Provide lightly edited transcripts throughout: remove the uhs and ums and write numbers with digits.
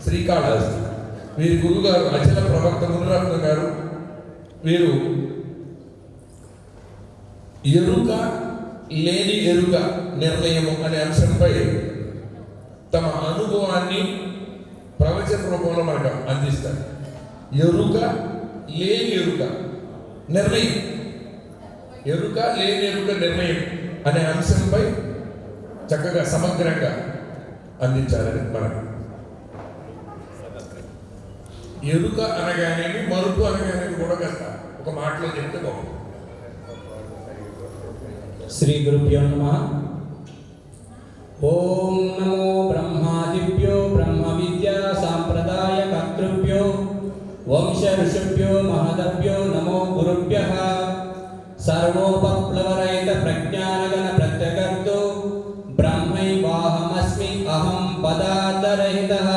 శ్రీకాళహస్తి. వీరి గురుగారు అచల ప్రవక్త మునిరత్న గారు. వీరు ఎరుక లేని ఎరుక నిర్ణయము అనే అంశంపై తమ అనుభవాన్ని ప్రవచన రూపంలో మనకు అందిస్తారు. ఎరుక లేని ఎరుక నిర్ణయం, ఎరుక లేని ఎరుక నిర్ణయం అనే అంశంపై చక్కగా సమగ్రంగా అందించాలని మనకు. ఎరుక అనగానేమి, మరుపు అనగానేమి కూడా కాస్త ఒక మాటలో చెప్తే బాగుంది. శ్రీ గురుభ్యో నమః. ఓం నమో బ్రహ్మాదిభ్యో బ్రహ్మ విద్యా సాంప్రదాయ కర్తృభ్యో వంశ ఋషిభ్యో మహదభ్యో నమో గురుభ్యః. సర్వోపప్లవరహిత ప్రజ్ఞానగణ ప్రత్యగర్తో బ్రహ్మైవాహమస్మి అహం పదార్థరహితః.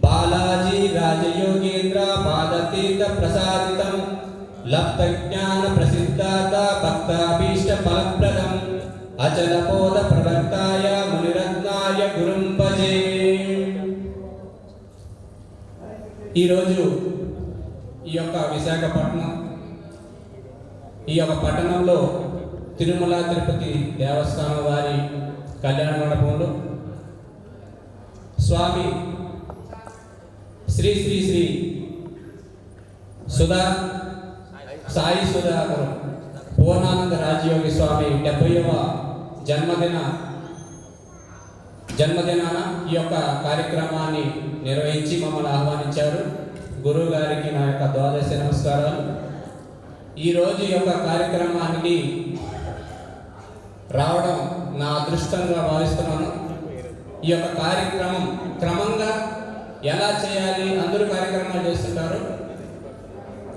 బాలాజీ రాజయోగేంద్ర పాదతీర్థ ప్రసాదితం లప్త జ్ఞాన ప్రసిద్ధాత భక్తాభీష్ట ఫలప్రదం అచల బోధ ప్రవర్తాయ మునిరత్నాయ గురుం భజే. ఈరోజు ఈ యొక్క విశాఖపట్నం, ఈ యొక్క పట్టణంలో తిరుమల తిరుపతి దేవస్థానం వారి కళ్యాణ మండపంలో స్వామి శ్రీ శ్రీ శ్రీ సుధా సాయి సుధాకర్ పూర్ణానంద రాజయోగి స్వామి 70వ జన్మదినాన ఈ యొక్క కార్యక్రమాన్ని నిర్వహించి మమ్మల్ని ఆహ్వానించారు. గురువు గారికి నా యొక్క ద్వాదశ నమస్కారాలు. ఈరోజు ఈ యొక్క కార్యక్రమానికి రావడం నా అదృష్టంగా భావిస్తున్నాను. ఈ యొక్క కార్యక్రమం క్రమంగా ఎలా చేయాలి, అందరూ కార్యక్రమాలు చేస్తుంటారు.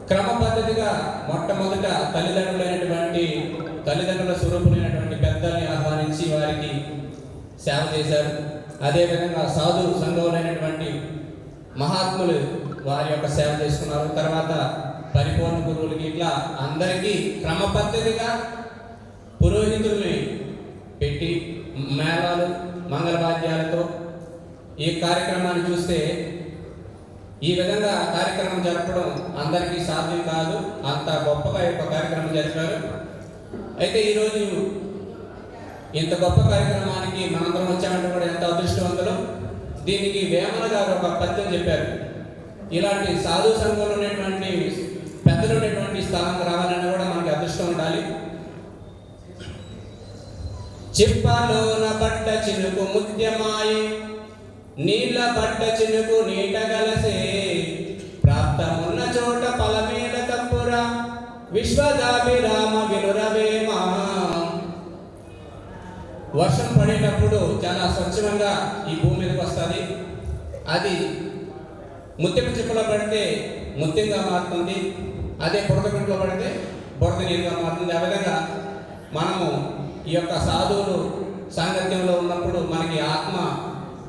క్రమ పద్ధతిగా మొట్టమొదట తల్లిదండ్రుల స్వరూపులైనటువంటి పెద్దల్ని ఆహ్వానించి వారికి సేవ చేశారు. అదేవిధంగా సాధు సంఘములైనటువంటి మహాత్ములు వారి యొక్క సేవ చేసుకున్నారు. తర్వాత పరిపూర్ణ గురువులకి, ఇట్లా అందరికీ క్రమ పద్ధతిగా పురోహితుల్ని పెట్టి మేళాలు మంగళవాద్యాలతో ఈ కార్యక్రమాన్ని చూస్తే ఈ విధంగా కార్యక్రమం జరపడం అందరికీ సాధ్యం కాదు. అంత గొప్పగా యొక్క కార్యక్రమం జరిపారు. అయితే ఈరోజు ఇంత గొప్ప కార్యక్రమానికి మనందరం వచ్చామంటే కూడా ఎంత అదృష్టవంతులు. దీనికి వేమన గారు ఒక పద్యం చెప్పారు. ఇలాంటి సాధు సంఘంలో ఉన్నటువంటి పెద్దలు ఉన్నటువంటి స్థానం రావాలని కూడా మనకి అదృష్టం ఉండాలి. చిప్పలోన పడ్డ చినుకు ముత్యమాయి, నీళ్ళ పడ్డ చినుకు నీట గలసే, ప్రాప్తమున్న చోట ఫలమేల తప్పురా, విశ్వదాభిరామ వినురవేమ. వర్షం పడేటప్పుడు చాలా స్వచ్ఛంగా ఈ భూమి మీదకి వస్తుంది. అది ముత్యపు చిప్పలో పడితే ముత్యంగా మారుతుంది. అదే బురద గుంట్లో పడితే బురద నీరుగా మారుతుంది. ఆ విధంగా మనము ఈ యొక్క సాధువులు సాంగత్యంలో ఉన్నప్పుడు మనకి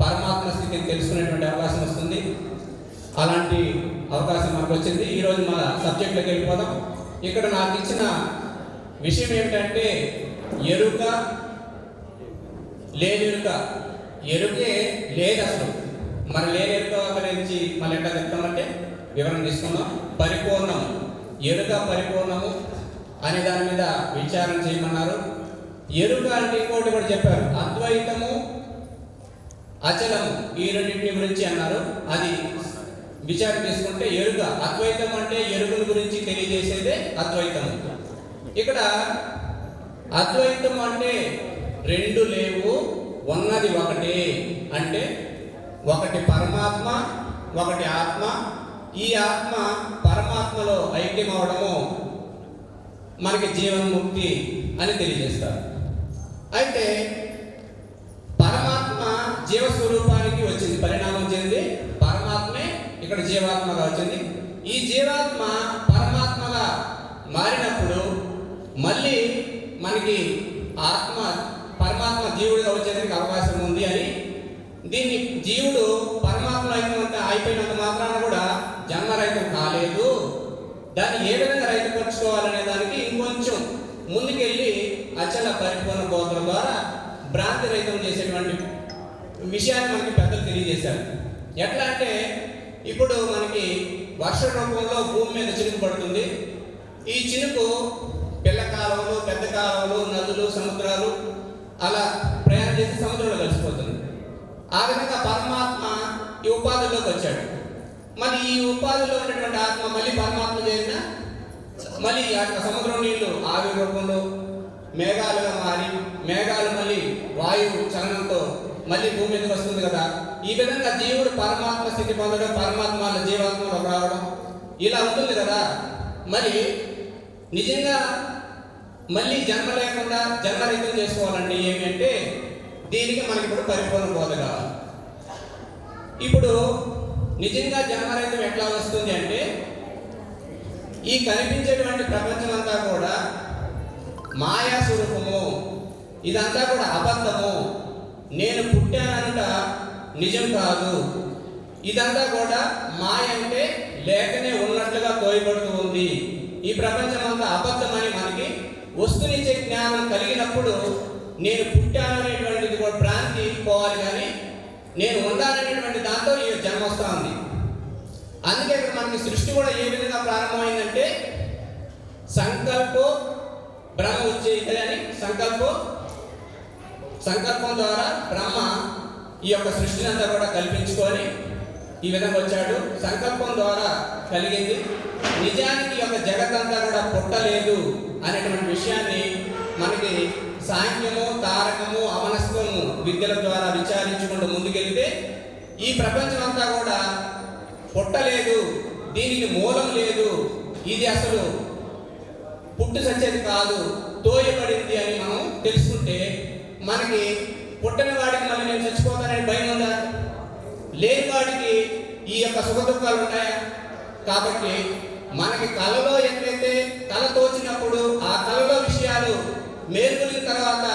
పరమాత్మ స్థితిని తెలుసుకునేటువంటి అవకాశం వస్తుంది. అలాంటి అవకాశం మనకు వచ్చింది. ఈరోజు మన సబ్జెక్ట్లోకి వెళ్ళిపోదాం. ఇక్కడ నాకు ఇచ్చిన విషయం ఏమిటంటే ఎరుక లేనెరుక. ఎరుకే లేదు అసలు. మరి లేనెరుక గురించి మళ్ళీ ఎట్లా చెప్తామంటే వివరణ తీసుకుందాం. పరిపూర్ణం, ఎరుక పరిపూర్ణము అనే దాని మీద విచారణ చేయమన్నారు. ఎరుక అంటే ఇంకోటి కూడా చెప్పారు, అద్వైతము అచలము, ఈ రెండింటిని గురించి అన్నారు. అది విచారణ చేసుకుంటే ఎరుక, అద్వైతం అంటే ఎరుకల గురించి తెలియజేసేదే అద్వైతము. ఇక్కడ అద్వైతం అంటే రెండు లేవు, ఉన్నది ఒకటే. అంటే ఒకటి పరమాత్మ, ఒకటి ఆత్మ. ఈ ఆత్మ పరమాత్మలో ఐక్యం అవడము మనకి జీవన్ముక్తి అని తెలియజేస్తారు. అయితే పరమాత్మ జీవస్వరూపానికి వచ్చింది, పరిణామం చెంది పరమాత్మే ఇక్కడ జీవాత్మగా వచ్చింది. ఈ జీవాత్మ పరమాత్మగా మారినప్పుడు మళ్ళీ మనకి పరమాత్మ జీవుడిగా వచ్చేందుకు అవకాశం ఉంది అని, దీన్ని జీవుడు పరమాత్మ అయిపోయినంత మాత్రాన కూడా జన్మరహితం కాలేదు. దాన్ని ఏ విధంగా రైతుపరచుకోవాలనే దానికి ఇంకొంచెం ముందుకెళ్ళి అచల పరిపూర్ణ బోధన ద్వారా భ్రాంతి రహితం చేసేటువంటి విషయాన్ని మనకి పెద్దలు తెలియజేశారు. ఎట్లా అంటే ఇప్పుడు మనకి వర్ష రూపంలో భూమి మీద చినుకు పడుతుంది. ఈ చినుకు పిల్ల కాలువలు, పెద్ద కాలువలు, నదులు, సముద్రాలు అలా ప్రయాణం చేసి సముద్రంలో కలిసిపోతుంది. ఆ విధంగా పరమాత్మ ఈ ఉపాధిలోకి వచ్చాడు. మరి ఈ ఉపాధిలో ఉన్నటువంటి ఆత్మ మళ్ళీ పరమాత్మ చేసిన మళ్ళీ ఆ సముద్రం నీళ్లు ఆవిరి రూపంలో మేఘాలుగా మారి, మేఘాలు మళ్ళీ వాయువు చలనంతో మళ్ళీ భూమి మీదకి వస్తుంది కదా. ఈ విధంగా జీవుడు పరమాత్మ స్థితి పొందడం, పరమాత్మ జీవాత్మలో రావడం ఇలా ఉంటుంది కదా. మరి నిజంగా మళ్ళీ జన్మ లేకుండా జన్మరహితం చేసుకోవాలంటే ఏమి అంటే దీనికి మనకి ఇప్పుడు పరిపూర్ణ బోధ కావాలి. ఇప్పుడు నిజంగా జన్మరహితం ఎట్లా వస్తుంది అంటే ఈ కనిపించేటువంటి ప్రపంచం అంతా కూడా మాయా స్వరూపము, ఇదంతా కూడా అబద్ధము, నేను పుట్టానంట నిజం కాదు, ఇదంతా కూడా మాయ అంటే లేకనే ఉన్నట్లుగా తోయబడుతూ ఉంది. ఈ ప్రపంచం అంతా అబద్ధమని మనకి వస్తునిచ్చే జ్ఞానం కలిగినప్పుడు నేను పుట్టాను అనేటువంటిది కూడా భ్రాంతి పోవాలి, కానీ నేను ఉండాలనేటువంటి దాంతో ఈ జన్మ వస్తూ ఉంది. అందుకే ఇక్కడ మనకి సృష్టి కూడా ఏ విధంగా ప్రారంభమైందంటే సంకల్పం బ్రహ్మ వచ్చేదని సంకల్పం ద్వారా బ్రహ్మ ఈ యొక్క సృష్టిని అంతా కూడా కల్పించుకొని ఈ విధంగా వచ్చాడు. సంకల్పం ద్వారా కలిగింది. నిజానికి ఈ యొక్క జగత్తంతా కూడా పుట్టలేదు అనేటువంటి విషయాన్ని మనకి సాంఖ్యము, తారకము, అవనస్కము విద్యల ద్వారా విచారించుకుంటూ ముందుకెళ్తే ఈ ప్రపంచం అంతా కూడా పుట్టలేదు, దీనికి మూలం లేదు, ఇది అసలు పుట్టు సచ్చేది కాదు, తోయబడింది అని మనం తెలుసుకుంటే మనకి పుట్టని వాడికి మళ్ళీ నేను చచ్చిపోతానని భయం ఉందా? లేని వాడికి ఈ యొక్క సుఖ దుఃఖాలు ఉంటాయా? కాబట్టి మనకి కళలో ఎట్లయితే కళ తోచినప్పుడు ఆ కళలో విషయాలు మేల్కొలిన తర్వాత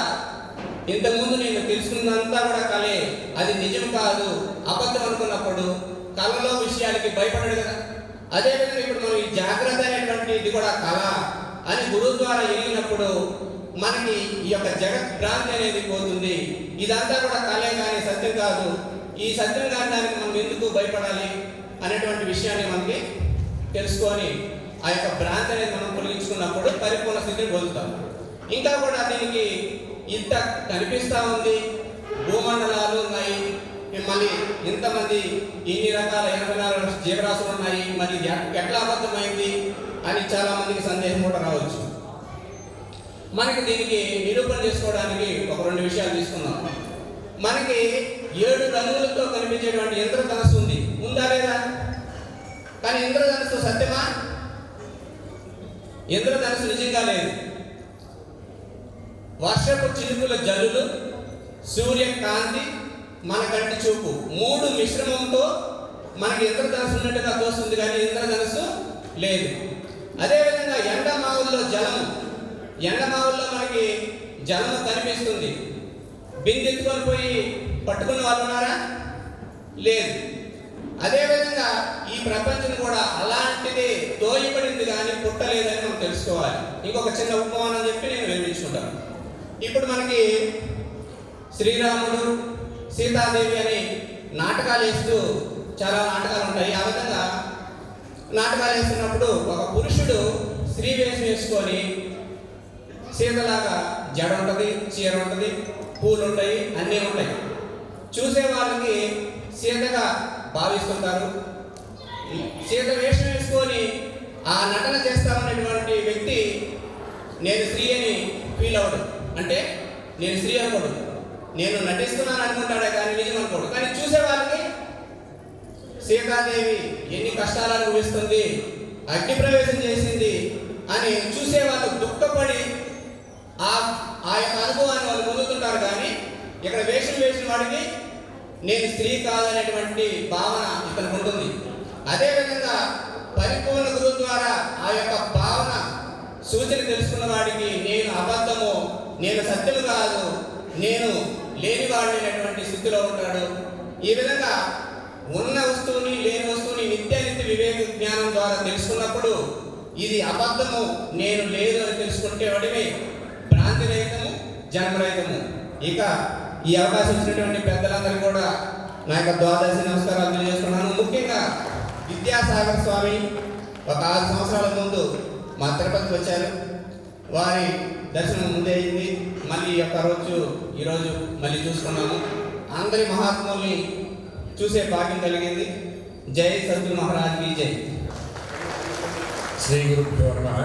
ఇంతకుముందు నేను తెలుసుకున్నంతా కూడా కళే, అది నిజం కాదు, అబద్ధం అనుకున్నప్పుడు కళలో విషయాలకి భయపడడు కదా. అదేవిధంగా ఇప్పుడు మనం ఈ జాగ్రత్త అనేటువంటి ఇది కూడా కళ అని గురువు ద్వారా వెళ్ళినప్పుడు మనకి ఈ యొక్క జగత్ భ్రాంతి అనేది పోతుంది. ఇదంతా కూడా కళే కానీ సత్యం కాదు. ఈ సత్యం కాని దానికి మనం ఎందుకు భయపడాలి అనేటువంటి విషయాన్ని మనకి తెలుసుకొని ఆ యొక్క భ్రాంతి అనేది మనం తొలగించుకున్నప్పుడు పరిపూర్ణ స్థితిని పొందుతాం. ఇంకా కూడా దీనికి ఇంత కనిపిస్తూ ఉంది, భూమండలాలు ఉన్నాయి, మళ్ళీ ఇంతమంది ఇన్ని రకాల 84 జీవరాశులు ఉన్నాయి, మరి ఎట్లా అబద్ధమైంది అని చాలా మందికి సందేహం కూడా రావచ్చు. మనకి దీనికి నిరూపణ చేసుకోవడానికి ఒక 2 విషయాలు తీసుకుందాం. మనకి 7 రంగులతో కనిపించేటువంటి ఇంద్రధనస్సు ఉందా లేదా? కానీ ఇంద్రధనస్సు సత్యమా? ఇంద్రధనస్సు నిజంగా లేదు. వర్షపు చినుకుల జల్లులు, సూర్యకాంతి, మన కంటి చూపు 3 మిశ్రమంతో మనకి ఇంద్రధనస్సు ఉన్నట్టుగా తోస్తుంది, కానీ ఇంద్రధనస్సు లేదు. అదేవిధంగా ఎండమావుల్లో జలము, ఎండమావుల్లో మనకి జలము కనిపిస్తుంది. బిందెత్తుకొని పోయి పట్టుకున్న వాళ్ళు ఉన్నారా? లేదు. అదేవిధంగా ఈ ప్రపంచం కూడా అలాంటిది తోయబడింది కానీ పుట్టలేదని మనం తెలుసుకోవాలి. ఇంకొక చిన్న ఉపమానం చెప్పి నేను వివరించుకుంటాను. ఇప్పుడు మనకి శ్రీరాముడు, సీతాదేవి అని నాటకాలు వేస్తూ చాలా నాటకాలు ఉంటాయి. ఆ విధంగా నాటకాలు వేస్తున్నప్పుడు ఒక పురుషుడు స్త్రీ వేషం వేసుకొని సీతలాగా జడ ఉంటుంది, చీర ఉంటుంది, పూలు ఉంటాయి, అన్నీ ఉంటాయి. చూసే వాళ్ళకి సీతగా భావిస్తుంటారు. సీత వేషం వేసుకొని ఆ నటన చేస్తామనేటువంటి వ్యక్తి నేను స్త్రీ అని ఫీల్ అవ్వడు. అంటే నేను స్త్రీ అనుకోడు, నేను నటిస్తున్నాను అనుకుంటాడే కానీ నిజం అనుకోడు. కానీ చూసే వాళ్ళకి సీతాదేవి ఎన్ని కష్టాలు అనుభవిస్తుంది, అగ్ని ప్రవేశం చేసింది అని చూసే వాళ్ళు దుఃఖపడి ఆ యొక్క అనుభవాన్ని వాళ్ళు పొందుతుంటారు. కానీ ఇక్కడ వేషం వేసిన వాడికి నేను స్త్రీ కాదనేటువంటి భావన ఇతనికి ఉంటుంది. అదేవిధంగా పరిపూర్ణ గురువు ద్వారా ఆ యొక్క భావన సూచన తెలుసుకున్న వాడికి నేను అబద్ధము, నేను సత్యము కాదు, నేను లేనివాడైనటువంటి స్థితిలో ఉంటాడు. ఈ విధంగా ఉన్న వస్తువుని లేని వస్తువుని నిత్యానిత్య వివేక జ్ఞానం ద్వారా తెలుసుకున్నప్పుడు ఇది అబద్ధము, నేను లేదు అని తెలుసుకుంటే వాడివి భ్రాంతి రహితము, జన్మరహితము. ఇక ఈ అవకాశం ఇచ్చినటువంటి పెద్దలందరూ కూడా నా యొక్క ద్వాదశి నమస్కారాలు తెలియజేస్తున్నాను. ముఖ్యంగా విద్యాసాగర్ స్వామి ఒక 6 సంవత్సరాల ముందు మా తిరుపతికి వచ్చారు. వారి దర్శనం ముందే అయింది. మళ్ళీ ఈరోజు మళ్ళీ చూసుకున్నాము. అందరి మహాత్ముల్ని చూసే భాగ్యం కలిగింది. జై సద్గురు మహారాజ్ की जय. శ్రీ గురుభ్యో నమః.